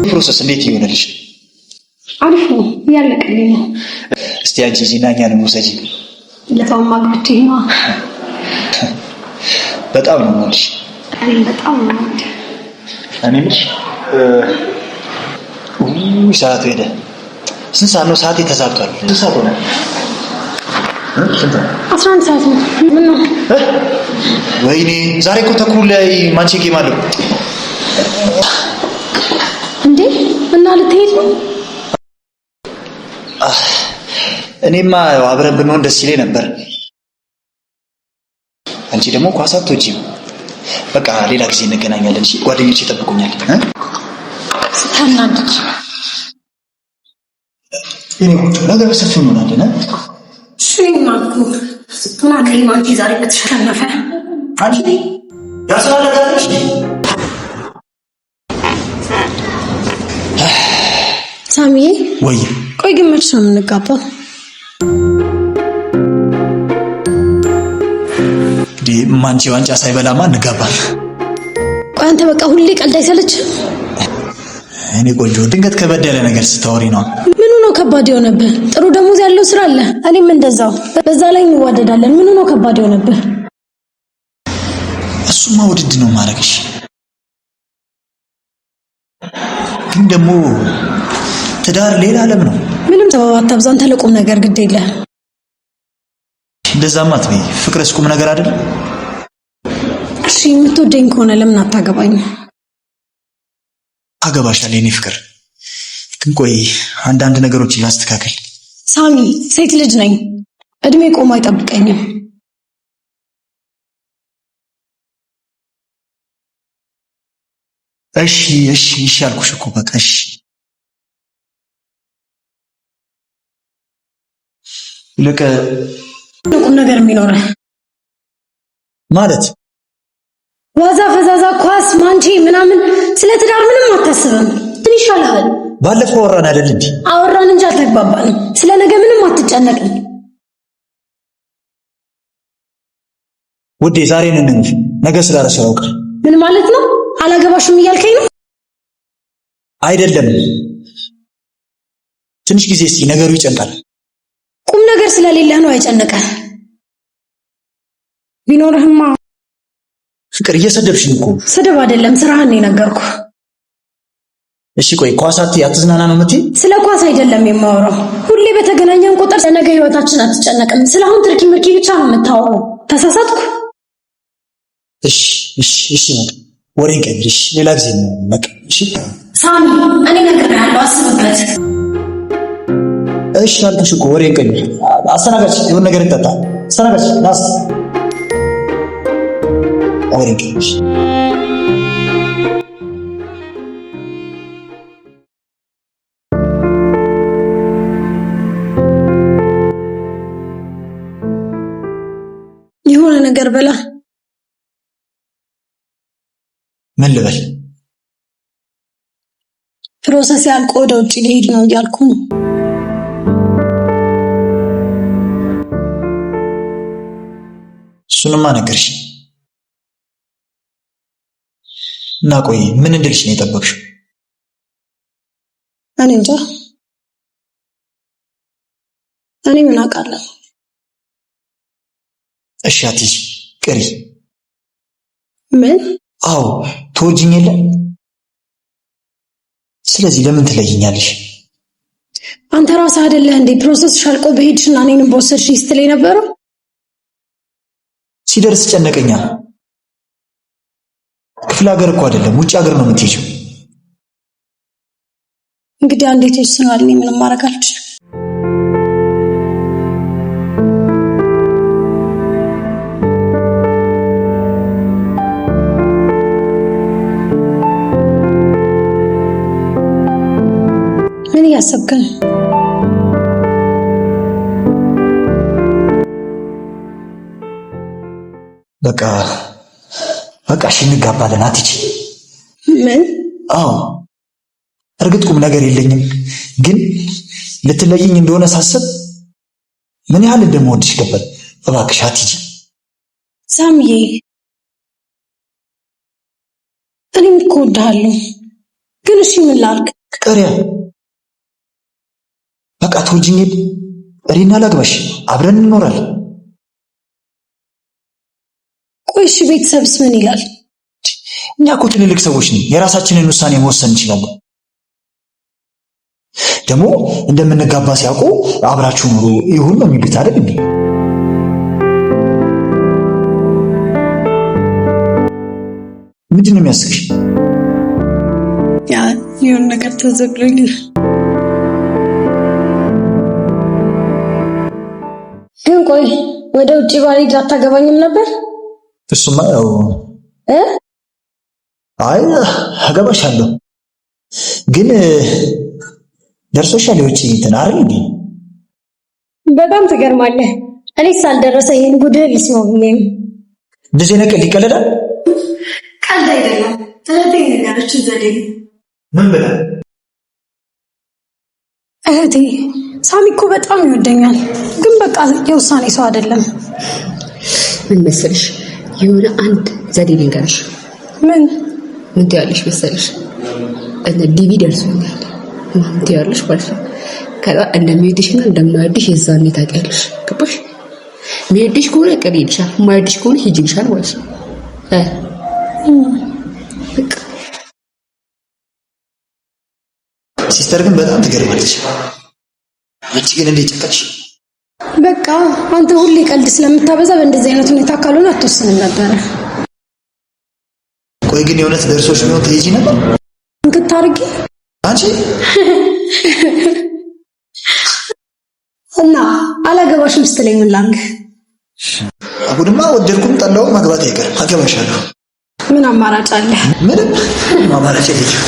ፕሮሰስ እንዴት ይሆነልሽ? አሪፍ ነው፣ ያለቀልኝ ነው። እስቲ አንቺ ዚናኛን ወሰጂ። ለታውማ ግብቼ ነው። በጣም ነው ማለት በጣም ነው ማለት እኔ ልጅ ሰዓቱ ሄደ። ስንት ሰዓት ነው? ሰዓት ተዛብቷል። ስንት ሰዓት ሆነ? 11 ሰዓት ነው። ምን ነው? ወይኔ ዛሬ እኮ ተኩል ላይ ማንቼ ጌም አለው እንዴ? እና ልትሄድ ነው? እኔማ አብረን ብንሆን ደስ ይለኝ ነበር። አንቺ ደግሞ ኳስ አትወጂም። በቃ ሌላ ጊዜ እንገናኛለን። እሺ ጓደኞቼ ይጠብቁኛል። ስታናድድ እኔ ቁጭ ነገር ሰፊ ምን አለና ሽማኩ ስትናገሪ ማንቺ ዛሬ በተሸነፈ አንቺ ያስላለጋለሽ ሳሚዬ። ወይ ቆይ ግን መች ነው የምንጋባው? ማንቺ ዋንጫ ሳይበላማ እንጋባል። ቆይ አንተ በቃ ሁሌ ቀልድ አይሰለችም? እኔ ቆንጆ ድንገት ከበድ ያለ ነገር ስታወሪ ነው። ምኑ ነው ከባድ የሆነብህ? ጥሩ ደሞዝ ያለው ስራ አለ፣ እኔም እንደዛው። በዛ ላይ እንዋደዳለን። ምኑ ነው ከባድ የሆነብህ? እሱማ ውድድ ነው ማድረግሽ። ግን ደግሞ ትዳር ሌላ ዓለም ነው። ምንም ሰበብ አታብዛ። አንተ ለቁም ነገር ግድ የለህ። እንደዛማ አትበይ። ፍቅርስ ቁም ነገር አይደለም? እሺ የምትወደኝ ከሆነ ለምን አታገባኝ? አገባሻለሁ የኔ ፍቅር። ግን ቆይ አንዳንድ ነገሮች ላስተካከል። ሳሚ ሴት ልጅ ነኝ። እድሜ ቆሞ አይጠብቀኝም። እሺ እሺ እሺ አልኩሽ እኮ በቃ እሺ። ልክ ቁም ነገር የሚኖርህ ማለት ዋዛ ፈዛዛ ኳስ ማንቺ ምናምን ስለ ትዳር ምንም አታስብም። ምን ይሻልሃል? ባለፈው አወራን አይደል እንዴ? አወራን እንጂ አልተግባባንም። ስለ ነገ ምንም አትጨነቅም። ውዴ ዛሬ ነን ነገ ስላረሰው አውቃ። ምን ማለት ነው? አላገባሽም እያልከኝ ነው? አይደለም ትንሽ ጊዜ እስቲ ነገሩ ይጨንቃል። ቁም ነገር ስለሌለህ ነው አይጨነቀህ። ቢኖርህማ ፍቅር እየሰደብሽኝ እኮ። ስድብ አይደለም ስራህን ነው የነገርኩህ። እሺ ቆይ ኳሳት አትዝናና ነው የምትይ? ስለ ኳስ አይደለም የማወራው። ሁሌ በተገናኘን ቁጥር ለነገ ህይወታችን አትጨነቅም። ስለአሁን ትርኪ ምርኪ ብቻ ነው የምታወራው። ተሳሳትኩ? እሺ እሺ እሺ ወሬን ቀይርሽ። ሌላ ጊዜ ነው በቃ። እሺ ሳሚ እኔ ነግሬሃለሁ፣ አስብበት። እሺ አልኩሽ እኮ ወሬን ቀይር። አስተናጋጅ የሆነ ነገር እንጠጣ። አስተናጋጅ ናስ ወሬን ቀይርሽ። የሆነ ነገር በላ። ምን ልበል? ፕሮሰስ ያልቆ ወደ ውጭ ሊሄድ ነው እያልኩ ነው። እሱንማ ነገርሽ እና ቆይ ምን እንድልሽ ነው የጠበቅሽው? እኔ እንጃ። እኔ ምን አውቃለሁ? እሺ አትሂጂ፣ ቅሪ። ምን? አዎ ትወጂኝ የለ? ስለዚህ ለምን ትለይኛለሽ? አንተ ራስህ አይደለህ እንዴ ፕሮሰስ ሻልቆ በሄድሽና እኔንም በወሰድሽ ስትለኝ ነበረው? ሲደርስ ጨነቀኛ። ክፍለ ሀገር እኮ አይደለም ውጭ ሀገር ነው የምትሄጂው። እንግዲህ አንዴ ተወስኗል። እኔ ምንም ማድረግ አልችልም። ምን እያሰብክ ነው? በቃ እሺ እንጋባለን። አትሂጂ። ምን? አዎ እርግጥ ቁም ነገር የለኝም፣ ግን ልትለይኝ እንደሆነ ሳስብ ምን ያህል እንደምወድሽ ገባኝ። እባክሽ አትሂጂ። ሳምዬ እኔም እኮ እወድሃለሁ፣ ግን እሺ ምን ላድርግ? ቀሪያ በቃ ትወጂኝ የለ እኔና ላግባሽ አብረን እንኖራለን። ቆይ እሺ ቤተሰብስ ምን ይላል? እኛ እኮ ትልልቅ ሰዎች ነን፣ የራሳችንን ውሳኔ መወሰን እንችላለን። ደግሞ እንደምንጋባ ሲያውቁ አብራችሁ ኑሮ ይሁን ነው የሚሉት አይደል እንዴ? ምንድን ነው የሚያስቅሽ? ያ የሆነ ነገር ተዘግሎኝ። ግን ቆይ ወደ ውጭ ባልሄድ አታገባኝም ነበር? እሱማ ያው አይ አገባሻለሁ፣ ግን ደርሶሻል የውጭ እንትን አይደል እንዴ? በጣም ትገርማለህ። እኔ ሳልደረሰ ይሄን ጉድህ ሊስማው ብዬ እንደዚህ ነገር ሊቀለዳል? ቀልድ አይደለም። እህቴ ነገሮች ዘዴ ምን ብላ? እህቴ ሳሚ እኮ በጣም ይወደኛል፣ ግን በቃ የውሳኔ ሰው አይደለም። ምን መሰልሽ፣ የሆነ አንድ ዘዴ ልንገርሽ። ምን ትያለሽ መሰልሽ? እነ ዲቪ ደርሶኛል ማን ትያለሽ ማለት ነው። ከዛ እንደሚወድሽና እንደማይወድሽ የዛኔ ታውቂያለሽ። ገባሽ? የሚወድሽ ከሆነ ቀሪ ይልሻል፣ የማይወድሽ ከሆነ ሂጂ ይልሻል ማለት ነው። ሲስተር ግን በጣም ትገርማለች። አንቺ ግን እንዴት ጨከንሽ? በቃ አንተ ሁሌ ቀልድ ስለምታበዛ በእንደዚህ አይነት ሁኔታ ካልሆነ አትወስንም ነበረ። ቆይ ግን የእውነት ደርሶሽ ቢሆን ትሄጂ ነበር? እንክታርጊ አንቺ እና አላገባሽም ስትለኝ ምን ላድርግ? አሁንማ ወደድኩም ጠላው መግባት አይቀርም፣ አገባሻለሁ። ምን አማራጭ አለ? ምንም አማራጭ የለኝም።